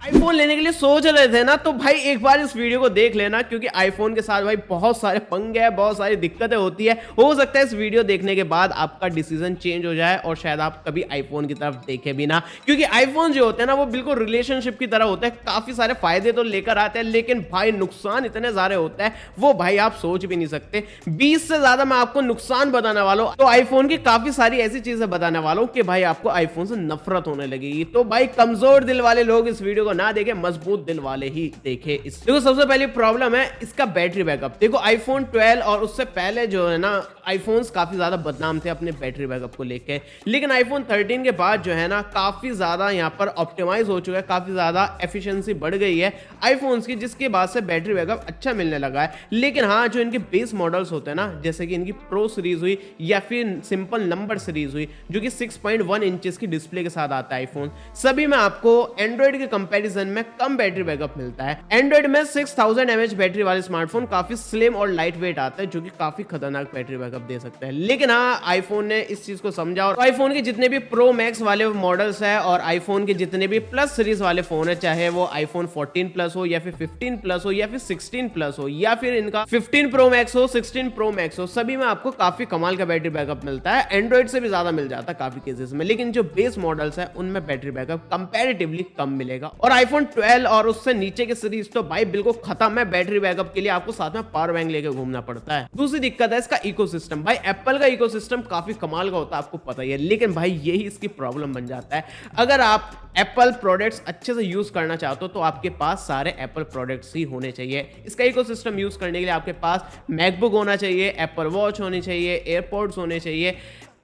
IPhone लेने के लिए सोच रहे थे ना, तो भाई एक बार इस वीडियो को देख लेना, क्योंकि आईफोन के साथ भाई बहुत सारे पंगे हैं, बहुत सारी दिक्कतें होती है। हो सकता है इस वीडियो देखने के बाद आपका डिसीजन चेंज हो जाए और शायद आप कभी आईफोन की तरफ देखे भी ना, क्योंकि आईफोन जो होते हैं ना वो बिल्कुल रिलेशनशिप की तरह होते हैं। काफी सारे फायदे तो लेकर आते हैं, लेकिन भाई नुकसान इतने सारे होते हैं वो भाई आप सोच भी नहीं सकते। 20 से ज्यादा मैं आपको नुकसान बताने वाला हूं, तो आईफोन की काफी सारी ऐसी चीजें बताने वाला हूं कि भाई आपको आईफोन से नफरत होने लगेगी। तो भाई कमजोर दिल वाले लोग इस वीडियो को ना देखे, मजबूत दिल वाले ही देखे। देखो सबसे पहली प्रॉब्लम है इसका बैटरी बैकअप। देखो आईफोन 12 और उससे पहले जो है ना आईफोन्स काफी ज्यादा बदनाम थे अपने बैटरी बैकअप को लेके, लेकिन आईफोन 13 के बाद जो है ना काफी ज्यादा यहाँ पर ऑप्टिमाइज हो चुका है, काफी ज्यादा एफिशिएंसी बढ़ गई है आईफोन्स की, जिसके बाद से बैटरी बैकअप अच्छा मिलने लगा है। लेकिन हाँ, जो इनके बेस मॉडल्स होते हैं ना, जैसे कि इनकी प्रो सीरीज हुई या फिर सिंपल नंबर सीरीज हुई, जो कि 6.1 इंचेस की डिस्प्ले के साथ आता है आईफोन, सभी में आपको एंड्रॉइड के कंपैरिजन में कम बैटरी बैकअप मिलता है। एंड्रॉइड में 6000 mAh बैटरी वाले स्मार्टफोन काफी स्लिम और लाइट वेट आता है, जो कि काफी खतरनाक बैटरी बैकअप दे सकता है। लेकिन हाँ, आईफोन ने इस चीज को समझा और आईफोन के जितने भी प्रो मैक्स वाले मॉडल्स है और आईफोन के जितने भी प्लस सीरीज वाले फोन है, चाहे वो आईफोन 14 प्लस हो या फिर 15 प्लस हो या फिर 16 प्लस हो या फिर इनका 15 प्रो मैक्स हो, 16 प्रो मैक्स हो, सभी में आपको काफी कमाल का बैटरी बैकअप मिलता है। एंड्रॉइड से भी ज्यादा मिल जाता है काफी केसेस में, लेकिन जो बेस मॉडल्स है उनमें बैटरी बैकअप कंपैरेटिवली कम मिलेगा। और आईफोन 12 और उससे नीचे के सीरीज तो भाई बिल्कुल खत्म है। बैटरी बैकअप के लिए आपको साथ में पावर बैंक लेकर घूमना पड़ता है। दूसरी दिक्कत है इसका इकोसिस्टम। भाई एप्पल का इकोसिस्टम काफी कमाल का होता है, आपको पता ही है, लेकिन भाई यही इसकी प्रॉब्लम बन जाता है। अगर आप एप्पल प्रोडक्ट्स अच्छे से यूज करना चाहते हो तो आपके पास सारे एप्पल प्रोडक्ट्स ही होने चाहिए। इसका इकोसिस्टम यूज करने के लिए आपके पास मैकबुक होना चाहिए, एप्पल वॉच होनी चाहिए, एयरपॉड्स होने चाहिए,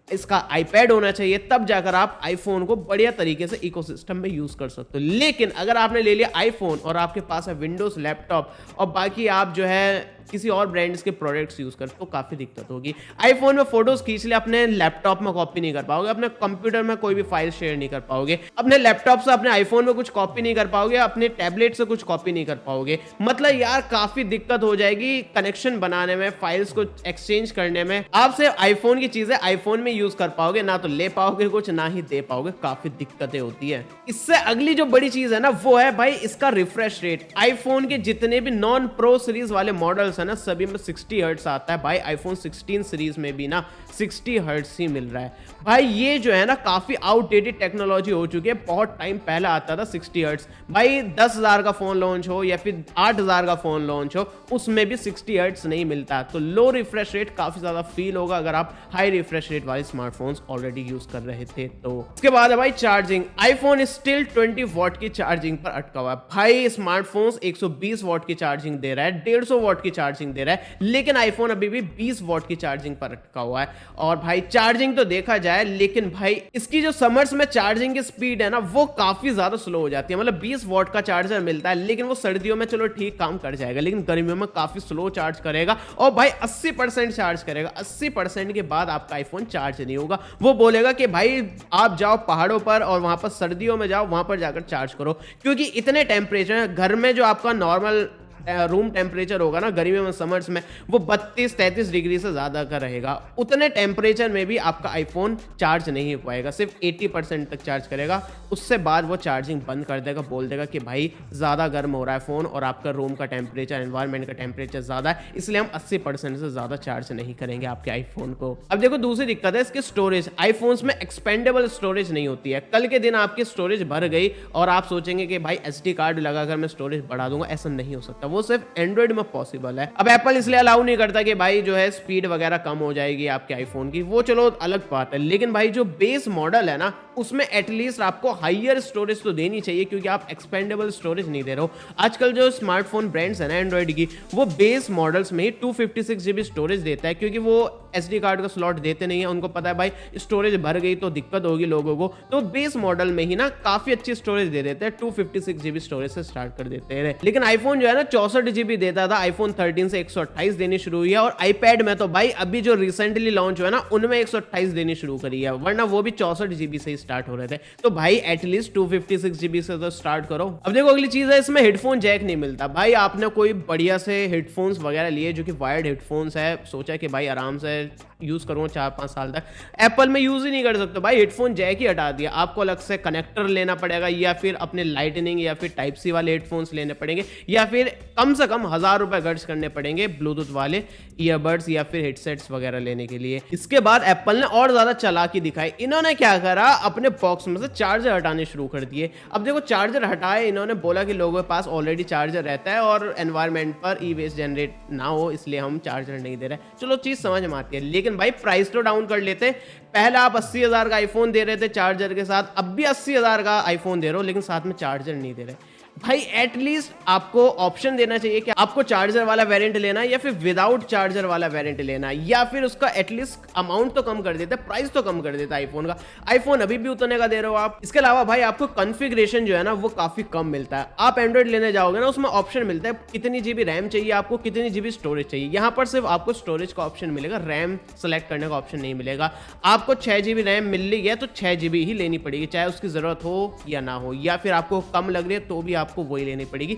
इसका आईपैड होना चाहिए, तब जाकर आप आईफोन को बढ़िया तरीके से इकोसिस्टम में यूज कर सकते हो। लेकिन अगर आपने ले लिया आईफोन और आपके पास है विंडोज लैपटॉप और बाकी आप जो है किसी और ब्रांड्स के प्रोडक्ट्स यूज कर, तो काफी दिक्कत होगी। आईफोन में फोटोज खींच ले, अपने लैपटॉप में कॉपी नहीं कर पाओगे, अपने कंप्यूटर में कोई भी फाइल शेयर नहीं कर पाओगे, अपने लैपटॉप से अपने आईफोन में कुछ कॉपी नहीं कर पाओगे, अपने टैबलेट से कुछ कॉपी नहीं कर पाओगे। मतलब यार काफी दिक्कत हो जाएगी कनेक्शन बनाने में, फाइल्स को एक्सचेंज करने में। आप सिर्फ आईफोन की चीजें आईफोन में यूज कर पाओगे, ना तो ले पाओगे कुछ, ना ही दे पाओगे। काफी दिक्कतें होती है। इससे अगली जो बड़ी चीज है ना वो है भाई इसका रिफ्रेश रेट। आईफोन के जितने भी नॉन प्रो सीरीज वाले मॉडल्स है ना, सभी में 60 हर्ट्ज आता है। भाई आईफोन 16 सीरीज में भी ना 60 हर्ट्ज ही मिल रहा है। भाई ये जो है ना काफी आउटडेटेड टेक्नोलॉजी हो चुकी है। बहुत टाइम पहले आता था 60 हर्ट्ज। भाई 10,000 का फोन लॉन्च हो या फिर 8,000 का फोन लॉन्च हो, उसमें भी 60 हर्ट्ज नहीं मिलता। तो लो रिफ्रेश रेट काफी ज्यादा फील होगा अगर आप हाई रिफ्रेश रेट वाले स्मार्टफोन्स ऑलरेडी यूज कर रहे थे तो। इसके बाद है भाई चार्जिंग। आईफोन स्टिल 20 वॉट की चार्जिंग पर अटका हुआ है। भाई स्मार्टफोन्स 120 वॉट की चार्जिंग दे रहा है, 150 वॉट की चार्जिंग दे रहा है, लेकिन आईफोन अभी भी 20 वॉट की चार्जिंग पर अटका हुआ है। और भाई चार्जिंग तो देखा जाए, लेकिन भाई इसकी जो समर्स में चार्जिंग की स्पीड है ना वो काफी ज्यादा स्लो हो जाती है। मतलब 20 वॉट का चार्जर मिलता है, लेकिन वो सर्दियों में चलो ठीक काम कर जाएगा, लेकिन गर्मियों में काफी स्लो चार्ज करेगा और भाई 80% चार्ज करेगा। 80% के बाद आपका आईफोन चार्ज नहीं होगा। वो बोलेगा कि भाई आप जाओ पहाड़ों पर और वहां पर सर्दियों में जाओ, वहां पर जाकर चार्ज करो, क्योंकि इतने टेम्परेचर घर में जो आपका नॉर्मल रूम टेम्परेचर होगा ना गर्मियों में, समर्स में, वो 32-33 डिग्री से ज्यादा का रहेगा। उतने टेम्परेचर में भी आपका आईफोन चार्ज नहीं हो पाएगा, सिर्फ 80% तक चार्ज करेगा। उससे बाद वो चार्जिंग बंद कर देगा, बोल देगा कि भाई ज्यादा गर्म हो रहा है फोन और आपका रूम का टेम्परेचर, एनवायरमेंट का टेम्परेचर ज्यादा है, इसलिए हम 80% से ज्यादा चार्ज नहीं करेंगे आपके आईफोन को। अब देखो दूसरी दिक्कत है इसकी स्टोरेज। आईफोन्स में एक्सपेंडेबल स्टोरेज नहीं होती है। कल के दिन आपकी स्टोरेज भर गई और आप सोचेंगे कि भाई SD कार्ड लगाकर मैं स्टोरेज बढ़ा दूंगा, ऐसा नहीं हो सकता। वो सिर्फ एंड्रॉइड में पॉसिबल है। अब एप्पल इसलिए अलाउ नहीं करता कि भाई जो है स्पीड वगैरह कम हो जाएगी आपके आईफोन की, वो चलो अलग बात है, लेकिन भाई जो बेस मॉडल है ना उसमें एटलीस्ट आपको हाईयर स्टोरेज तो देनी चाहिए, क्योंकि आप एक्सपेंडेबल स्टोरेज नहीं दे रहे हो। आजकल जो स्मार्टफोन ब्रांड्स है ना एंड्रॉइड की, वो बेस मॉडल्स में ही 256 GB स्टोरेज देता है, क्योंकि वो SD कार्ड का स्लॉट देते नहीं है। उनको पता है भाई स्टोरेज भर गई तो दिक्कत होगी लोगों को, तो बेस मॉडल में ही ना काफी अच्छी स्टोरेज दे देते हैं, 256 GB स्टोरेज से स्टार्ट कर देते हैं। लेकिन आईफोन जो है ना 64 GB देता था, आईफोन 13 से 128 देनी शुरू हुई है। और आईपैड में तो भाई अभी जो रिसेंटली लॉन्च हुआ है ना, उनमें 128 देनी शुरू करी है, वरना वो भी 64 GB से ही स्टार्ट हो रहे थे। तो भाई एटलीस्ट 256 GB से तो स्टार्ट करो। अब देखो अगली चीज है, इसमें हेडफोन जैक नहीं मिलता। भाई आपने कोई बढ़िया से हेडफोन्स वगैरह लिए जो कि वायर्ड हेडफोन्स है, सोचा कि भाई आराम से यूज करूँ 4-5 साल तक, एप्पल में यूज ही नहीं कर सकते भाई, हेडफोन जैक ही हटा दिया। आपको अलग से कनेक्टर लेना पड़ेगा, या फिर अपने लाइटनिंग या फिर टाइप सी वाले हेडफोन्स लेने पड़ेंगे, या फिर कम से कम 1000 रुपए खर्च करने पड़ेंगे ब्लूटूथ वाले ईयरबड्स या फिर हेडसेट्स वगैरह लेने के लिए। इसके बाद एप्पल ने और ज्यादा चालाकी दिखाई। इन्होंने क्या करा, अपने बॉक्स में से चार्जर हटाने शुरू कर दिए। अब देखो चार्जर हटाए, इन्होंने बोला कि लोगों के पास ऑलरेडी चार्जर रहता है और एनवायरमेंट पर ई वेस्ट जनरेट ना हो, इसलिए हम चार्जर नहीं दे रहे। चलो चीज समझ में आती है, लेकिन भाई प्राइस तो डाउन कर लेते। पहले आप 80,000 का आईफोन दे रहे थे चार्जर के साथ, अब भी 80,000 का आईफोन दे रहे हो लेकिन साथ में चार्जर नहीं दे रहे। भाई एटलीस्ट आपको ऑप्शन देना चाहिए कि आपको चार्जर वाला वेरिएंट लेना है या फिर विदाउट चार्जर वाला वेरिएंट लेना है, या फिर उसका एटलीस्ट अमाउंट तो कम कर देते, प्राइस तो कम कर देता आईफोन का। आईफोन अभी भी उतने का दे रहे हो आप। इसके अलावा भाई आपको कॉन्फ़िगरेशन जो है ना वो काफी कम मिलता है। आप एंड्रॉइड लेने जाओगे ना, उसमें ऑप्शन मिलता है कितनी जीबी रैम चाहिए आपको, कितनी जीबी स्टोरेज चाहिए। यहाँ पर सिर्फ आपको स्टोरेज का ऑप्शन मिलेगा, रैम सेलेक्ट करने का ऑप्शन नहीं मिलेगा। आपको 6 GB रैम मिल रही है तो 6 GB ही लेनी पड़ेगी, चाहे उसकी जरूरत हो या ना हो, या फिर आपको कम लग रही है तो भी आपको वही लेनी पड़ेगी।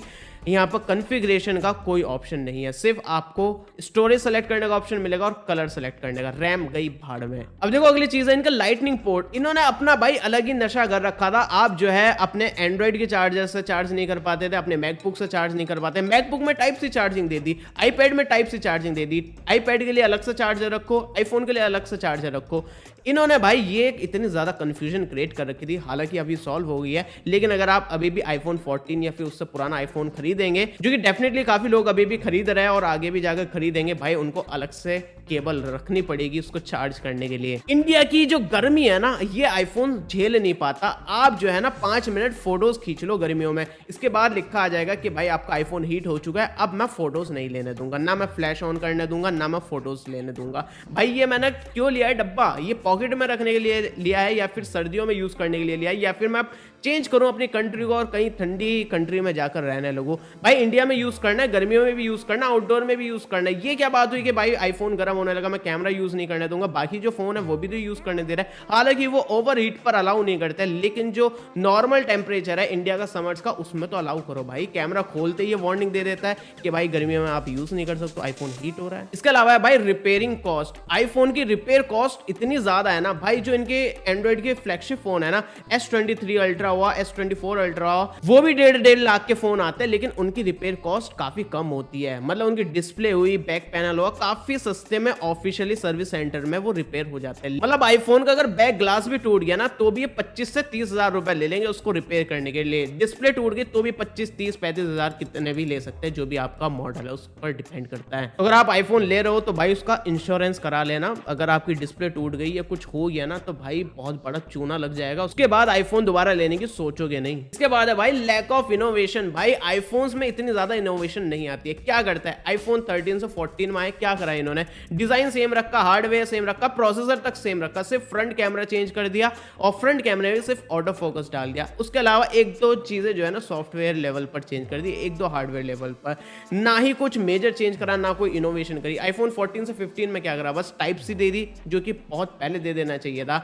यहाँ पर कॉन्फ़िगरेशन का कोई ऑप्शन नहीं है, सिर्फ आपको स्टोरेज सेलेक्ट करने का ऑप्शन मिलेगा और कलर सेलेक्ट करने का। रैम गई भाड़ में। अब देखो अगली चीज है इनका लाइटनिंग पोर्ट। इन्होंने अपना भाई अलग ही नशा कर रखा था। आप जो है अपने एंड्रॉइड के चार्जर से चार्ज नहीं कर पाते थे, अपने मैकबुक से चार्ज नहीं कर पाते। मैकबुक में टाइप सी चार्जिंग दे दी, आईपैड में टाइप सी चार्जिंग दे दी। आईपैड के लिए अलग से चार्जर रखो, आईफोन के लिए अलग से चार्जर रखो। इन्होंने भाई ये इतनी ज्यादा कंफ्यूजन क्रिएट कर रखी थी, हालांकि अभी सॉल्व हो गई है। लेकिन अगर आप अभी भी आईफोन 14 या फिर उससे पुराना आईफोन खरीदेंगे, जो कि डेफिनेटली काफी लोग अभी भी खरीद रहे हैं और आगे भी जाकर खरीदेंगे, भाई उनको अलग से केबल रखनी पड़ेगी उसको चार्ज करने के लिए। इंडिया की जो गर्मी है ना, ये आईफोन झेल नहीं पाता। आप जो है ना 5 मिनट फोटोज खींच लो गर्मियों में, इसके बाद लिखा आ जाएगा कि भाई आपका आईफोन हीट हो चुका है, अब मैं फोटोज नहीं लेने दूंगा, ना मैं फ्लैश ऑन करने दूंगा, ना मैं फोटोज लेने दूंगा। भाई ये मैंने क्यों लिया है डब्बा, ये पॉकेट में रखने के लिए लिया है या फिर सर्दियों में यूज करने के लिए लिया है, या फिर मैं चेंज करूं अपनी कंट्री को और कहीं ठंडी कंट्री में जाकर रहने लगूं। भाई इंडिया में यूज करना है, गर्मियों में भी यूज करना, आउटडोर में भी यूज करना है। ये क्या बात हुई कि भाई आईफोन गर्म होने लगा, मैं कैमरा यूज नहीं करने दूंगा, बाकी जो फोन है वो भी तो यूज करने दे रहा है। हालांकि वो ओवर हीट पर अलाउ नहीं करते, लेकिन जो नॉर्मल टेम्परेचर है इंडिया का समर्स का, उसमें तो अलाउ करो भाई। कैमरा खोलते ही वार्निंग दे देता है कि भाई गर्मियों में आप यूज नहीं कर सकते, आईफोन हीट हो रहा है। इसके अलावा भाई रिपेयरिंग कॉस्ट, आईफोन की रिपेयर कॉस्ट इतनी ज्यादा है ना भाई। जो इनके एंड्रॉइड के फ्लैगशिप फोन है ना, S23 अल्ट्रा हुआ, S24 अल्ट्रा, वो भी 1.5 लाख के फोन आते हैं, लेकिन उनकी रिपेयर कॉस्ट काफी कम होती है। मतलब उनकी डिस्प्ले हुई, बैक पैनल हुआ, काफी सस्ते में ऑफिशियली सर्विस सेंटर में वो रिपेयर हो जाते हैं। मतलब आईफोन का अगर बैक ग्लास भी टूट गया ना, तो भी ये 25 से 30 हजार रुपए ले लेंगे उसको रिपेयर करने के लिए। डिस्प्ले टूट गई तो भी 25, 30, 35 हजार कितने भी ले सकते हैं, जो भी आपका मॉडल है उस पर डिपेंड करता है। अगर आप आईफोन ले रहे हो तो भाई उसका इंश्योरेंस करा लेना। अगर आपकी डिस्प्ले टूट गई या कुछ हो गया ना, तो भाई बहुत बड़ा चूना लग जाएगा, उसके बाद आईफोन दोबारा लेने की सोचोगे नहीं। इसके बाद है भाई लैक ऑफ इनोवेशन। भाई आईफोन्स में इतनी ज्यादा इनोवेशन नहीं आती है। क्या करता है आईफोन 13 से 14 में आए, क्या करा इन्होंने, डिजाइन सेम रखा, हार्डवेयर सेम रखा, प्रोसेसर तक सेम रखा, सिर्फ फ्रंट कैमरा चेंज कर दिया और फ्रंट कैमरे में सिर्फ ऑटो फोकस डाल दिया। उसके अलावा एक दो चीजें जो है ना सॉफ्टवेयर लेवल पर चेंज कर दी, एक दो हार्डवेयर लेवल पर, ना ही कुछ मेजर चेंज करा, ना कोई इनोवेशन करी। आईफोन 14 से 15 में क्या करा, बस टाइप सी दे दी, जो कि बहुत पहले दे देना चाहिए था।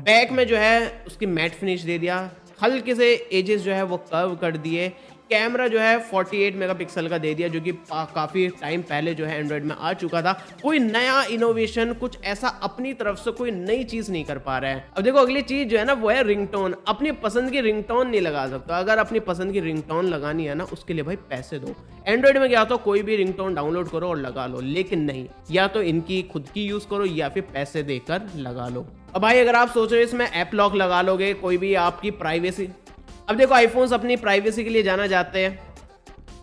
बैक में जो है उसकी मैट फिनिश दे दिया, हल्के से एजेस जो है वो कर्व कर दिए। कैमरा जो है 48 मेगापिक्सल का दे दिया, जो कि काफी टाइम पहले जो है एंड्रॉइड में आ चुका था। कोई नया इनोवेशन, कुछ ऐसा अपनी तरफ से कोई नई चीज नहीं कर पा रहा है। अब देखो अगली चीज जो है ना वो है रिंगटोन। अपनी पसंद की रिंगटोन नहीं लगा सकता। अगर अपनी पसंद की रिंगटोन लगानी है ना, उसके लिए भाई पैसे दो। एंड्रॉइड में क्या तो कोई भी रिंगटोन डाउनलोड करो और लगा लो, लेकिन नहीं, या तो इनकी खुद की यूज करो या फिर पैसे देकर लगा लो। अब भाई अगर आप सोच रहे हो इसमें ऐप लॉक लगा लोगे, कोई भी आपकी प्राइवेसी, अब देखो आईफोन्स अपनी प्राइवेसी के लिए जाना जाते हैं।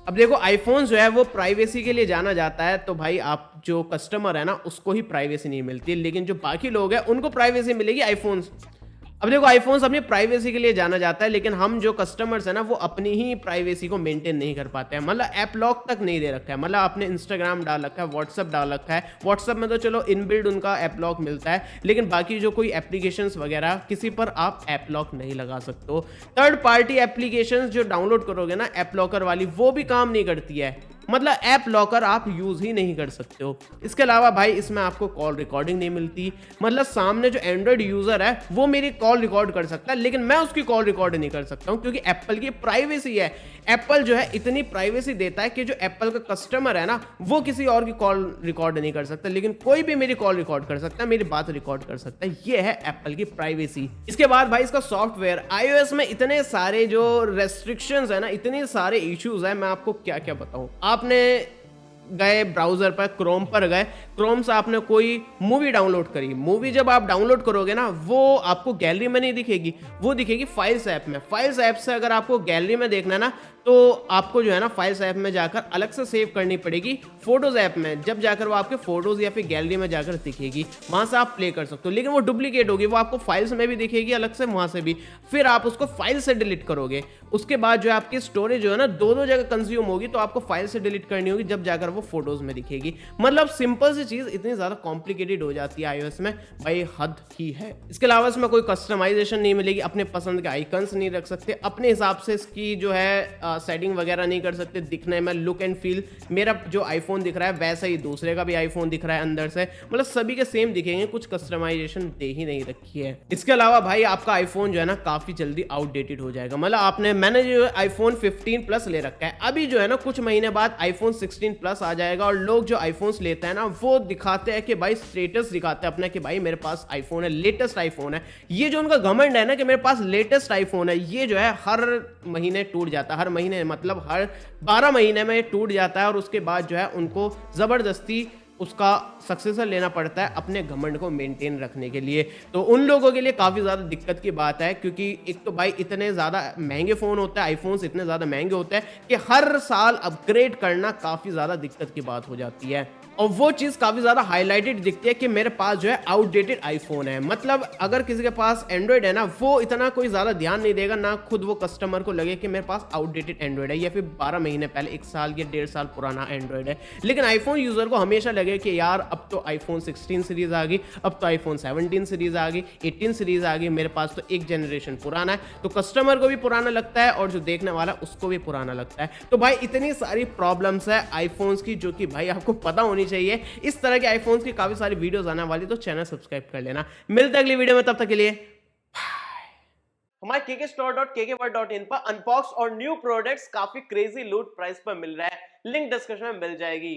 अब देखो आईफोन जो है वो प्राइवेसी के लिए जाना जाता है, तो भाई आप जो कस्टमर है ना उसको ही प्राइवेसी नहीं मिलती, लेकिन जो बाकी लोग हैं उनको प्राइवेसी मिलेगी आईफोन्स। अब देखो आईफोन्स अपनी प्राइवेसी के लिए जाना जाता है, लेकिन हम जो कस्टमर्स है ना वो अपनी ही प्राइवेसी को मेंटेन नहीं कर पाते हैं। मतलब ऐप लॉक तक नहीं दे रखा है। मतलब आपने इंस्टाग्राम डाल रखा है, व्हाट्सएप डाल रखा है, व्हाट्सएप में तो चलो इनबिल्ड उनका ऐप लॉक मिलता है, लेकिन बाकी जो कोई एप्लीकेशंस वगैरह किसी पर आप ऐप लॉक नहीं लगा सकते हो। थर्ड पार्टी एप्लीकेशंस जो डाउनलोड करोगे ना ऐप लॉकर वाली, वो भी काम नहीं करती है। मतलब ऐप लॉकर आप यूज ही नहीं कर सकते हो। इसके अलावा भाई इसमें आपको कॉल रिकॉर्डिंग नहीं मिलती, मतलब सामने जो एंड्रॉइड यूजर है वो मेरी कॉल रिकॉर्ड कर सकता है, लेकिन मैं उसकी कॉल रिकॉर्ड नहीं कर सकता हूं, क्योंकि एप्पल की प्राइवेसी है। एप्पल जो है इतनी प्राइवेसी देता है कि जो एप्पल का कस्टमर है ना वो किसी और की कॉल रिकॉर्ड नहीं कर सकता, लेकिन कोई भी मेरी कॉल रिकॉर्ड कर सकता है, मेरी बात रिकॉर्ड कर सकता है। ये है एप्पल की प्राइवेसी। इसके बाद भाई इसका सॉफ्टवेयर, iOS में इतने सारे जो रेस्ट्रिक्शंस है ना, इतने सारे इश्यूज है, मैं आपको क्या क्या बताऊं। आपने गए ब्राउजर पर, क्रोम पर गए, क्रोम से आपने कोई मूवी डाउनलोड करी, मूवी जब आप डाउनलोड करोगे ना वो आपको गैलरी में नहीं दिखेगी, वो दिखेगी फाइल्स ऐप में। फाइल्स ऐप से अगर आपको गैलरी में देखना है ना तो आपको जो है ना फाइल्स ऐप में जाकर अलग से सेव करनी पड़ेगी फोटोज ऐप में, जब जाकर वो आपके फोटोज या फिर गैलरी में जाकर दिखेगी, वहां से आप प्ले कर सकते हो। लेकिन वो डुप्लीकेट होगी, वो आपको फाइल्स में भी दिखेगी अलग से, वहां से भी, फिर आप उसको फाइल से डिलीट करोगे। उसके बाद जो है आपकी स्टोरेज जो है ना दो दो जगह कंज्यूम होगी, तो आपको फाइल से डिलीट करनी होगी, जब जाकर वो फोटोज में दिखेगी। मतलब सिंपल सी चीज इतनी ज्यादा कॉम्प्लिकेटेड हो जाती है iOS में, भाई हद ही है। इसके अलावा इसमें कोई कस्टमाइजेशन नहीं मिलेगी, अपने पसंद के आइकन्स नहीं रख सकते, अपने हिसाब से इसकी जो है सेटिंग वगैरह नहीं कर सकते, दिखने में लुक एंड फील मेरा जो आईफोन दिख रहा है वैसा ही दूसरे का भी आईफोन दिख रहा है अंदर से, मतलब सभी के सेम दिखेंगे, कुछ कस्टमाइजेशन दे ही नहीं रखी है। इसके अलावा भाई आपका आईफोन जो है ना काफी जल्दी आउटडेटेड हो जाएगा, मतलब मैंने जो आईफोन 15 प्लस ले रखा है, अभी जो है ना कुछ महीने बाद आईफोन 16 प्लस आ जाएगा, और लोग जो आईफोन्स लेते हैं ना वो दिखाते हैं कि भाई स्टेटस दिखाते हैं अपना कि भाई मेरे पास आईफोन है, लेटेस्ट आईफोन है। ये जो उनका घमंड है ना कि मेरे पास लेटेस्ट आईफोन है, ये जो है हर महीने टूट जाता है, हर महीने मतलब हर 12 महीने में टूट जाता है, और उसके बाद जो है उनको जबरदस्ती उसका सक्सेसर लेना पड़ता है अपने घमंड को मेंटेन रखने के लिए। तो उन लोगों के लिए काफ़ी ज़्यादा दिक्कत की बात है, क्योंकि एक तो भाई इतने ज़्यादा महंगे फ़ोन होते हैं, आईफोन्स इतने ज़्यादा महंगे होते हैं कि हर साल अपग्रेड करना काफ़ी ज़्यादा दिक्कत की बात हो जाती है। और वो चीज़ काफ़ी ज़्यादा हाईलाइटेड दिखती है कि मेरे पास जो है आउटडेटेड आईफोन है। मतलब अगर किसी के पास एंड्रॉयड है ना वो इतना कोई ज़्यादा ध्यान नहीं देगा, ना खुद वो कस्टमर को लगे कि मेरे पास आउटडेटेड एंड्रॉयड है, या फिर 12 महीने पहले, 1 साल या 1.5 साल पुराना एंड्रॉयड है। लेकिन आईफोन यूज़र को हमेशा लगे कि यार अब तो आईफोन 16 सीरीज़ आ गई, अब तो आईफोन 17 सीरीज़ आ गई, 18 सीरीज़ आ गई, मेरे पास तो एक जनरेशन पुराना है। तो कस्टमर को भी पुराना लगता है और जो देखने वाला उसको भी पुराना लगता है। तो भाई इतनी सारी प्रॉब्लम्स है आईफोन्स की, जो कि भाई आपको पता होनी चाहिए। इस तरह के आईफोन्स की काफी सारी वीडियोस आने वाली, तो चैनल सब्सक्राइब कर लेना। मिलते हैं अगली वीडियो में, तब तक के लिए हमारे kkstore.kkworld.in पर अनबॉक्स और न्यू प्रोडक्ट्स काफी क्रेजी लूट प्राइस पर मिल रहा है, लिंक डिस्क्रिप्शन में मिल जाएगी।